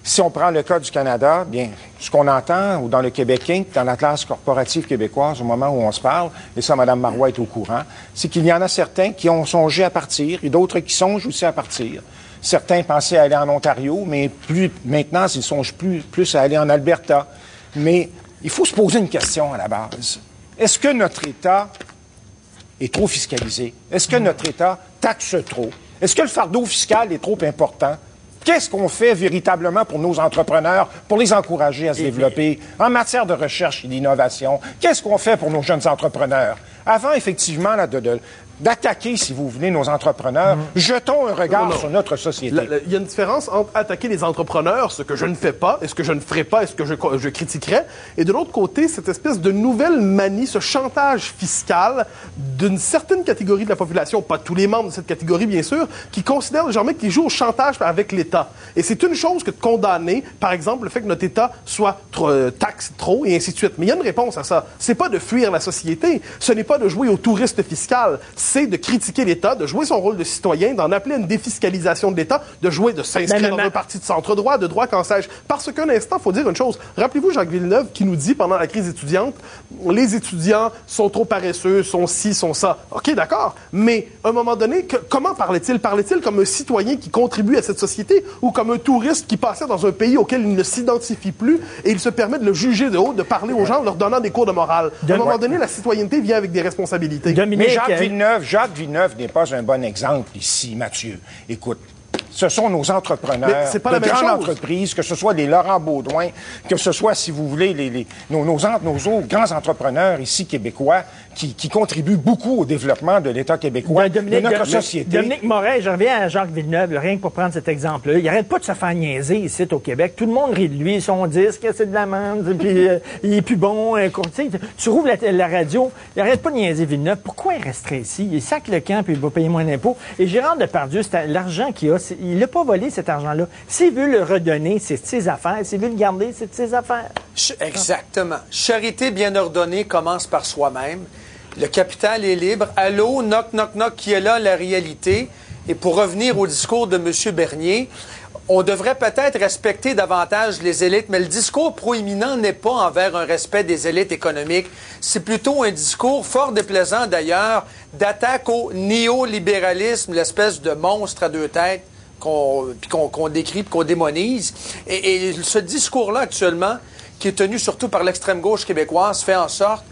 Si on prend le cas du Canada, bien, ce qu'on entend, ou dans le Québec Inc., dans la classe corporative québécoise, au moment où on se parle, et ça, Mme Marois est au courant, c'est qu'il y en a certains qui ont songé à partir, et d'autres qui songent aussi à partir. Certains pensaient aller en Ontario, mais maintenant, ils songent plus à aller en Alberta. Mais il faut se poser une question à la base. Est-ce que notre État est trop fiscalisé? Est-ce que notre État taxe trop? Est-ce que le fardeau fiscal est trop important? Qu'est-ce qu'on fait véritablement pour nos entrepreneurs, pour les encourager à se développer en matière de recherche et d'innovation? Qu'est-ce qu'on fait pour nos jeunes entrepreneurs? Avant, effectivement, là, d'attaquer, si vous voulez, nos entrepreneurs, jetons un regard sur notre société. Il y a une différence entre attaquer les entrepreneurs, ce que je ne fais pas, et ce que je ne ferai pas, et ce que je critiquerais, et de l'autre côté, cette espèce de nouvelle manie, ce chantage fiscal d'une certaine catégorie de la population, pas tous les membres de cette catégorie, bien sûr, qui considèrent désormais qu'ils jouent au chantage avec l'État. Et c'est une chose que de condamner, par exemple, le fait que notre État soit taxe trop, et ainsi de suite. Mais il y a une réponse à ça. C'est pas de fuir la société, ce n'est pas de jouer au touriste fiscal, c'est de critiquer l'État, de jouer son rôle de citoyen, d'en appeler une défiscalisation de l'État, de jouer, de s'inscrire dans un parti de centre-droit, de droit, qu'en sais-je. Parce qu'un instant, il faut dire une chose. Rappelez-vous Jacques Villeneuve qui nous dit pendant la crise étudiante, les étudiants sont trop paresseux, sont ci, sont ça. OK, d'accord. Mais à un moment donné, comment parlait-il? Parlait-il comme un citoyen qui contribue à cette société ou comme un touriste qui passait dans un pays auquel il ne s'identifie plus et il se permet de le juger de haut, de parler aux gens en leur donnant des cours de morale? À un moment donné, la citoyenneté vient avec des responsabilités. Mais Jacques Villeneuve n'est pas un bon exemple ici, Mathieu. Écoute, ce sont nos entrepreneurs de grandes entreprises, que ce soit les Laurent Baudouin, que ce soit, si vous voulez, nos autres grands entrepreneurs ici québécois qui contribuent beaucoup au développement de l'État québécois, de notre société. Dominique Moret, je reviens à Jacques Villeneuve, rien que pour prendre cet exemple-là. Il n'arrête pas de se faire niaiser ici au Québec. Tout le monde rit de lui, son disque, c'est de la merde, puis il est plus bon. Tu rouvres la radio, il n'arrête pas de niaiser Villeneuve. Pourquoi il resterait ici? Il sac le camp, puis il va payer moins d'impôts. Et Gérard Depardieu, c'est l'argent qu'il a, il n'a pas volé cet argent-là. S'il veut le redonner, c'est de ses affaires. S'il veut le garder, c'est de ses affaires. Exactement. Charité bien ordonnée commence par soi-même. Le capital est libre. Allô, knock, knock, knock, qui est là, la réalité. Et pour revenir au discours de M. Bernier, on devrait peut-être respecter davantage les élites, mais le discours proéminent n'est pas envers un respect des élites économiques. C'est plutôt un discours fort déplaisant, d'ailleurs, d'attaque au néolibéralisme, l'espèce de monstre à deux têtes qu'on décrit, qu'on démonise. Et ce discours-là, actuellement, qui est tenu surtout par l'extrême gauche québécoise, fait en sorte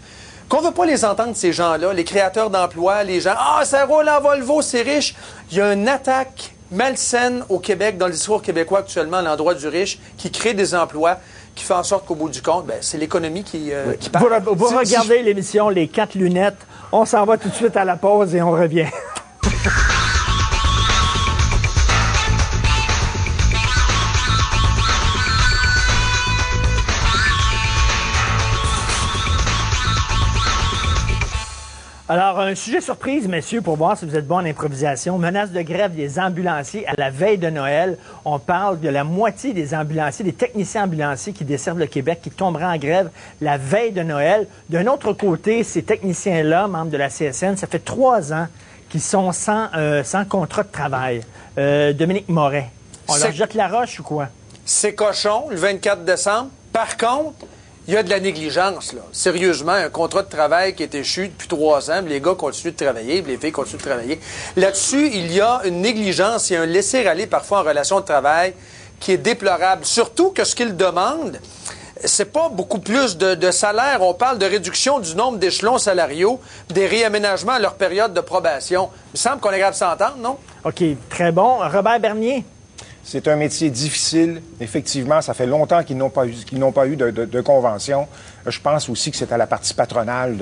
qu'on ne veut pas les entendre, ces gens-là, les créateurs d'emplois, les gens « Ah, ça roule en Volvo, c'est riche ». Il y a une attaque malsaine au Québec, dans le discours québécois actuellement, à l'endroit du riche, qui crée des emplois, qui fait en sorte qu'au bout du compte, c'est l'économie qui parle. Vous regardez l'émission Les 4 lunettes. On s'en va tout de suite à la pause et on revient. Alors, un sujet surprise, messieurs, pour voir si vous êtes bons en improvisation. Menace de grève des ambulanciers à la veille de Noël. On parle de la moitié des ambulanciers, des techniciens ambulanciers qui desservent le Québec, qui tomberaient en grève la veille de Noël. D'un autre côté, ces techniciens-là, membres de la CSN, ça fait 3 ans qu'ils sont sans contrat de travail. Dominique Moret, on leur jette la roche ou quoi? C'est cochon, le 24 décembre. Par contre, il y a de la négligence, là. Sérieusement, un contrat de travail qui est échu depuis 3 ans, les gars continuent de travailler, les filles continuent de travailler. Là-dessus, il y a une négligence et un laisser-aller parfois en relation de travail qui est déplorable. Surtout que ce qu'ils demandent, c'est pas beaucoup plus de salaire. On parle de réduction du nombre d'échelons salariaux, des réaménagements à leur période de probation. Il me semble qu'on est capable de s'entendre, non? OK, très bon. Robert Bernier? C'est un métier difficile. Effectivement, ça fait longtemps qu'ils n'ont pas eu de convention. Je pense aussi que c'est à la partie patronale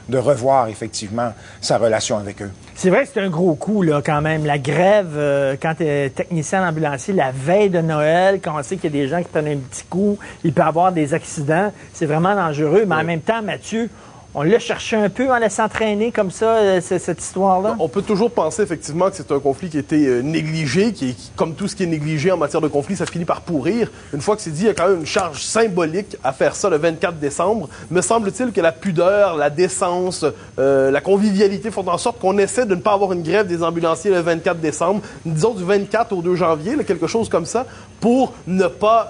de revoir effectivement sa relation avec eux. C'est vrai que c'est un gros coup, là, quand même. La grève, quand tu es technicien en ambulancier, la veille de Noël, quand on sait qu'il y a des gens qui prennent un petit coup, il peut y avoir des accidents. C'est vraiment dangereux. Mais en même temps, Mathieu, on l'a cherché un peu en laissant traîner comme ça, cette histoire-là? On peut toujours penser effectivement que c'est un conflit qui a été négligé, qui, comme tout ce qui est négligé en matière de conflit, ça finit par pourrir. Une fois que c'est dit, il y a quand même une charge symbolique à faire ça le 24 décembre. Me semble-t-il que la pudeur, la décence, la convivialité font en sorte qu'on essaie de ne pas avoir une grève des ambulanciers le 24 décembre, disons du 24 au 2 janvier, là, quelque chose comme ça, pour ne pas,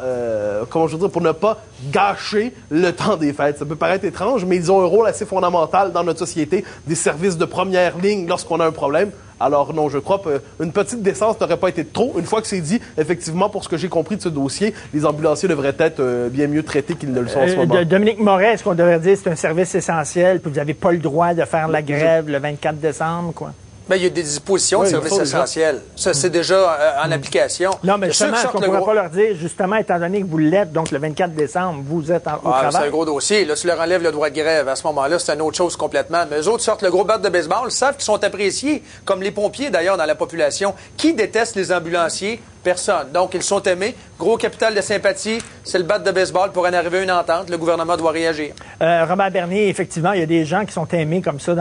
pour ne pas gâcher le temps des fêtes. Ça peut paraître étrange, mais ils ont un rôle assez fondamental dans notre société, des services de première ligne lorsqu'on a un problème. Alors non, je crois qu'une petite décence n'aurait pas été de trop. Une fois que c'est dit, effectivement, pour ce que j'ai compris de ce dossier, les ambulanciers devraient être bien mieux traités qu'ils ne le sont en ce moment. Dominique Moret, est-ce qu'on devrait dire que c'est un service essentiel, puis vous n'avez pas le droit de faire la grève le 24 décembre, quoi? Bien, il y a des dispositions de services essentiels. Ça, c'est déjà en application. Non, mais justement, est-ce qu'on ne pourrait pas leur dire, justement, étant donné que vous l'êtes, donc le 24 décembre, vous êtes au travail? C'est un gros dossier. Là, tu leur enlèves le droit de grève. À ce moment-là, c'est une autre chose complètement. Mais eux autres sortent le gros bat de baseball, savent qu'ils sont appréciés, comme les pompiers, d'ailleurs, dans la population. Qui déteste les ambulanciers? Personne. Donc, ils sont aimés. Gros capital de sympathie, c'est le bat de baseball pour en arriver à une entente. Le gouvernement doit réagir. Robert Bernier, effectivement, il y a des gens qui sont aimés comme ça.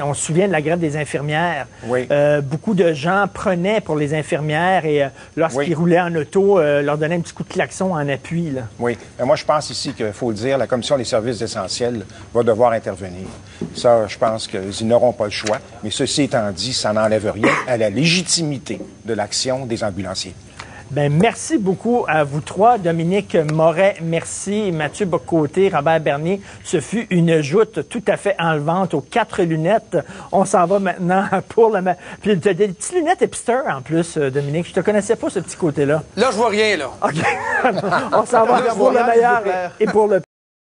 On se souvient de la grève des infirmières. Oui. Beaucoup de gens prenaient pour les infirmières et lorsqu'ils roulaient en auto, leur donnaient un petit coup de klaxon en appui. Là. Oui. Mais moi, je pense ici qu'il faut le dire, la Commission des services essentiels va devoir intervenir. Ça, je pense qu'ils n'auront pas le choix. Mais ceci étant dit, ça n'enlève rien à la légitimité de l'action des ambulanciers. Bien, merci beaucoup à vous trois. Dominique Moret, merci. Mathieu Bocoté, Robert Bernier. Ce fut une joute tout à fait enlevante aux 4 lunettes. On s'en va maintenant pour le... Puis tu as des petites lunettes hipster en plus, Dominique. Je te connaissais pas, ce petit côté-là. Là, je vois rien, là. OK. On s'en va pour le meilleur et pour le